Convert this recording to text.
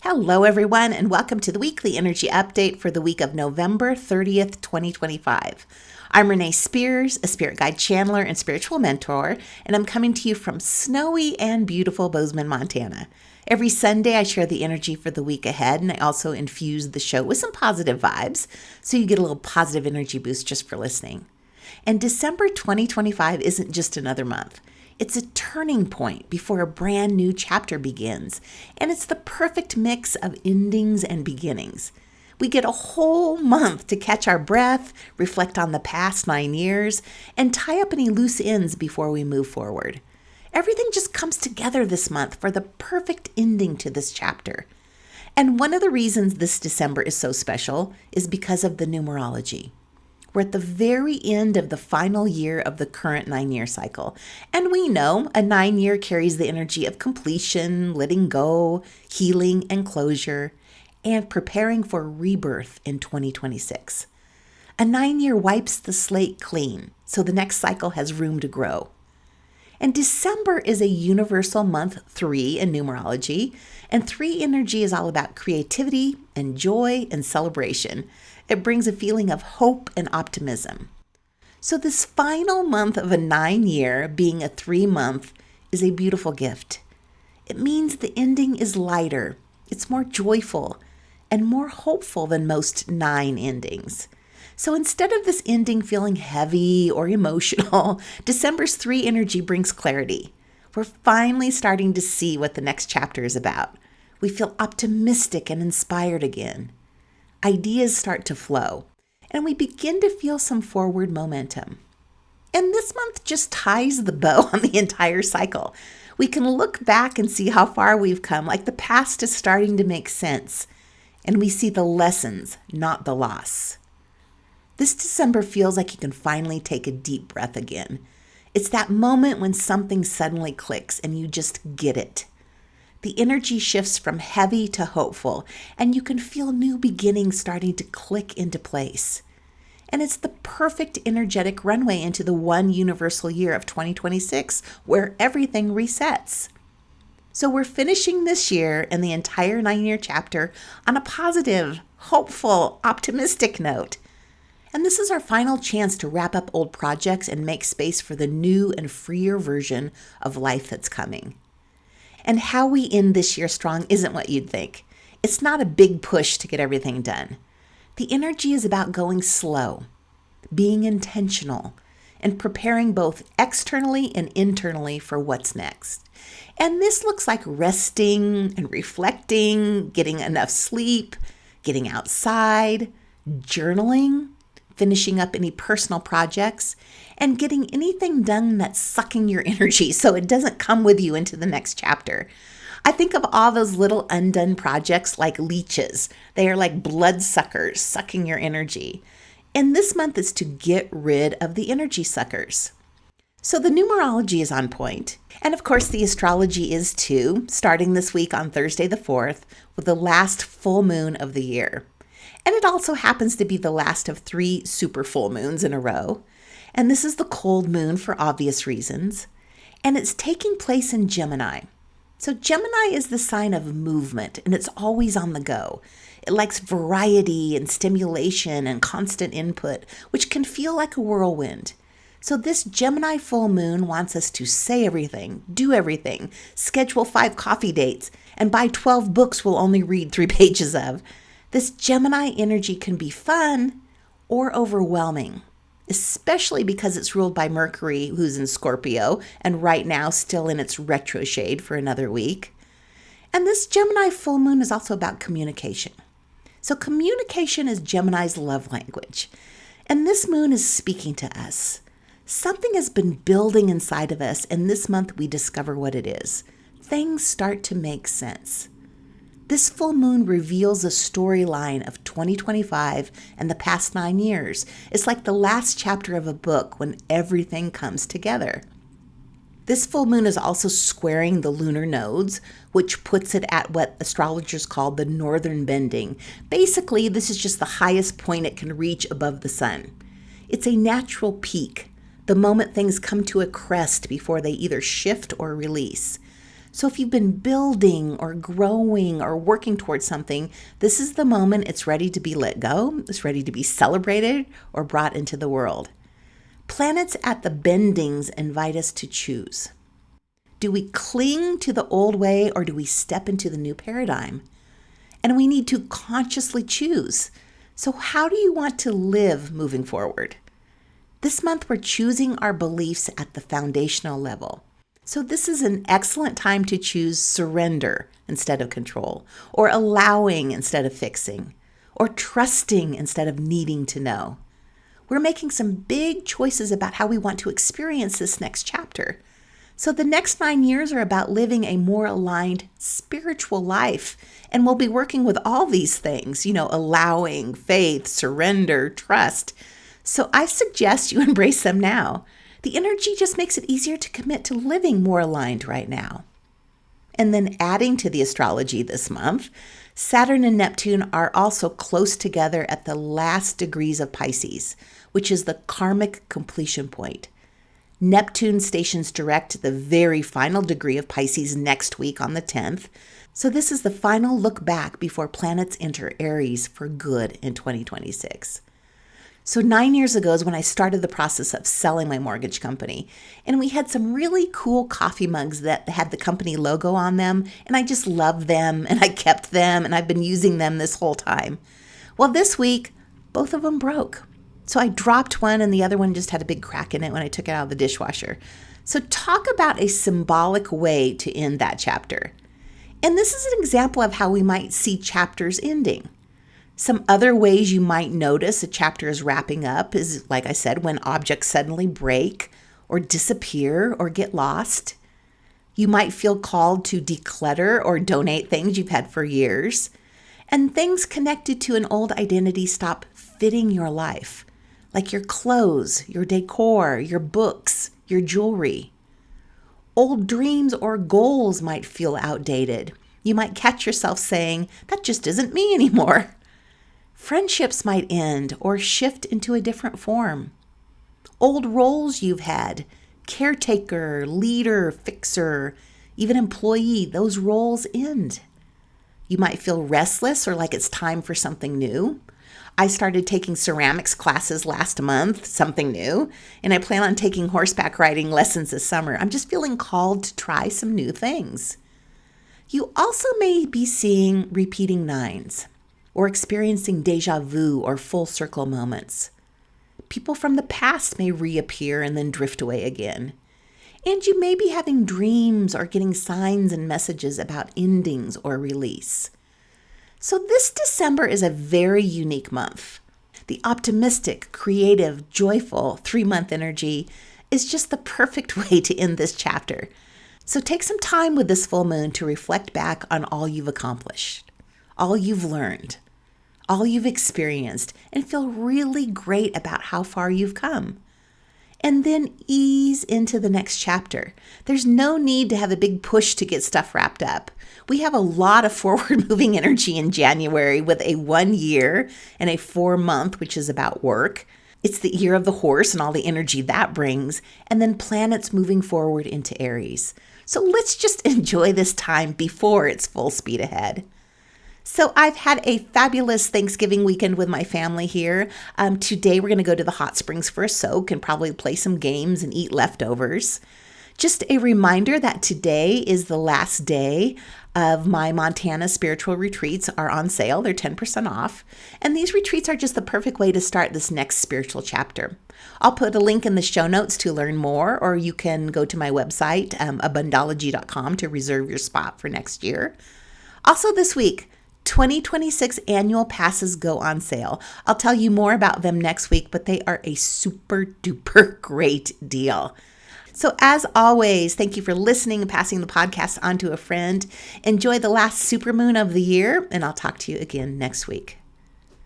Hello, everyone, and welcome to the weekly energy update for the week of November 30th, 2025. I'm Renee Spears, a spirit guide channeler and spiritual mentor, and I'm coming to you from snowy and beautiful Bozeman, Montana. Every Sunday, I share the energy for the week ahead, and I also infuse the show with some positive vibes, so you get a little positive energy boost just for listening. And December 2025 isn't just another month. It's a turning point before a brand new chapter begins, and it's the perfect mix of endings and beginnings. We get a whole month to catch our breath, reflect on the past 9 years, and tie up any loose ends before we move forward. Everything just comes together this month for the perfect ending to this chapter. And one of the reasons this December is so special is because of the numerology. We're at the very end of the final year of the current 9-year cycle. And we know a 9-year carries the energy of completion, letting go, healing, and closure, and preparing for rebirth in 2026. A 9-year wipes the slate clean, so the next cycle has room to grow. And December is a universal month 3 in numerology, and 3 energy is all about creativity and joy and celebration. It brings a feeling of hope and optimism. So this final month of a 9-year being a 3-month is a beautiful gift. It means the ending is lighter, it's more joyful, and more hopeful than most 9 endings. So instead of this ending feeling heavy or emotional, December's 3 energy brings clarity. We're finally starting to see what the next chapter is about. We feel optimistic and inspired again. Ideas start to flow, and we begin to feel some forward momentum. And this month just ties the bow on the entire cycle. We can look back and see how far we've come, like the past is starting to make sense, and we see the lessons, not the loss. This December feels like you can finally take a deep breath again. It's that moment when something suddenly clicks and you just get it. The energy shifts from heavy to hopeful, and you can feel new beginnings starting to click into place. And it's the perfect energetic runway into the one universal year of 2026, where everything resets. So we're finishing this year and the entire 9-year chapter on a positive, hopeful, optimistic note. And this is our final chance to wrap up old projects and make space for the new and freer version of life that's coming. And how we end this year strong isn't what you'd think. It's not a big push to get everything done. The energy is about going slow, being intentional, and preparing both externally and internally for what's next. And this looks like resting and reflecting, getting enough sleep, getting outside, journaling, finishing up any personal projects, and getting anything done that's sucking your energy so it doesn't come with you into the next chapter. I think of all those little undone projects like leeches. They are like blood suckers sucking your energy. And this month is to get rid of the energy suckers. So the numerology is on point. And of course, the astrology is too, starting this week on Thursday the 4th with the last full moon of the year. And it also happens to be the last of 3 super full moons in a row. And this is the cold moon for obvious reasons. And it's taking place in Gemini. So Gemini is the sign of movement, and it's always on the go. It likes variety and stimulation and constant input, which can feel like a whirlwind. So this Gemini full moon wants us to say everything, do everything, schedule 5 coffee dates, and buy 12 books we'll only read 3 pages of. This Gemini energy can be fun or overwhelming, especially because it's ruled by Mercury, who's in Scorpio, and right now still in its retro shade for another week. And this Gemini full moon is also about communication. So communication is Gemini's love language. And this moon is speaking to us. Something has been building inside of us, and this month we discover what it is. Things start to make sense. This full moon reveals a storyline of 2025 and the past 9 years. It's like the last chapter of a book when everything comes together. This full moon is also squaring the lunar nodes, which puts it at what astrologers call the northern bending. Basically, this is just the highest point it can reach above the sun. It's a natural peak, the moment things come to a crest before they either shift or release. So if you've been building or growing or working towards something, this is the moment it's ready to be let go, it's ready to be celebrated or brought into the world. Planets at the bendings invite us to choose. Do we cling to the old way or do we step into the new paradigm? And we need to consciously choose. So how do you want to live moving forward? This month, we're choosing our beliefs at the foundational level. So this is an excellent time to choose surrender instead of control, or allowing instead of fixing, or trusting instead of needing to know. We're making some big choices about how we want to experience this next chapter. So the next 9 years are about living a more aligned spiritual life. And we'll be working with all these things, allowing, faith, surrender, trust. So I suggest you embrace them now. The energy just makes it easier to commit to living more aligned right now. And then adding to the astrology this month, Saturn and Neptune are also close together at the last degrees of Pisces, which is the karmic completion point. Neptune stations direct at the very final degree of Pisces next week on the 10th. So this is the final look back before planets enter Aries for good in 2026. So 9 years ago is when I started the process of selling my mortgage company. And we had some really cool coffee mugs that had the company logo on them. And I just loved them and I kept them and I've been using them this whole time. Well, this week, both of them broke. So I dropped one and the other one just had a big crack in it when I took it out of the dishwasher. So talk about a symbolic way to end that chapter. And this is an example of how we might see chapters ending. Some other ways you might notice a chapter is wrapping up is, like I said, when objects suddenly break or disappear or get lost. You might feel called to declutter or donate things you've had for years. And things connected to an old identity stop fitting your life, like your clothes, your decor, your books, your jewelry. Old dreams or goals might feel outdated. You might catch yourself saying, that just isn't me anymore. Friendships might end or shift into a different form. Old roles you've had, caretaker, leader, fixer, even employee, those roles end. You might feel restless or like it's time for something new. I started taking ceramics classes last month, something new, and I plan on taking horseback riding lessons this summer. I'm just feeling called to try some new things. You also may be seeing repeating nines or experiencing deja vu or full circle moments. People from the past may reappear and then drift away again. And you may be having dreams or getting signs and messages about endings or release. So this December is a very unique month. The optimistic, creative, joyful 3-month energy is just the perfect way to end this chapter. So take some time with this full moon to reflect back on all you've accomplished, all you've learned, all you've experienced, and feel really great about how far you've come. And then ease into the next chapter. There's no need to have a big push to get stuff wrapped up. We have a lot of forward-moving energy in January with a 1 year and a 4-month, which is about work. It's the year of the horse and all the energy that brings, and then planets moving forward into Aries. So let's just enjoy this time before it's full speed ahead. So I've had a fabulous Thanksgiving weekend with my family here. Today we're going to go to the hot springs for a soak and probably play some games and eat leftovers. Just a reminder that today is the last day of my Montana spiritual retreats are on sale. They're 10% off. And these retreats are just the perfect way to start this next spiritual chapter. I'll put a link in the show notes to learn more, or you can go to my website, Abundology.com, to reserve your spot for next year. Also this week, 2026 annual passes go on sale. I'll tell you more about them next week, but they are a super duper great deal. So as always, thank you for listening and passing the podcast on to a friend. Enjoy the last supermoon of the year, and I'll talk to you again next week.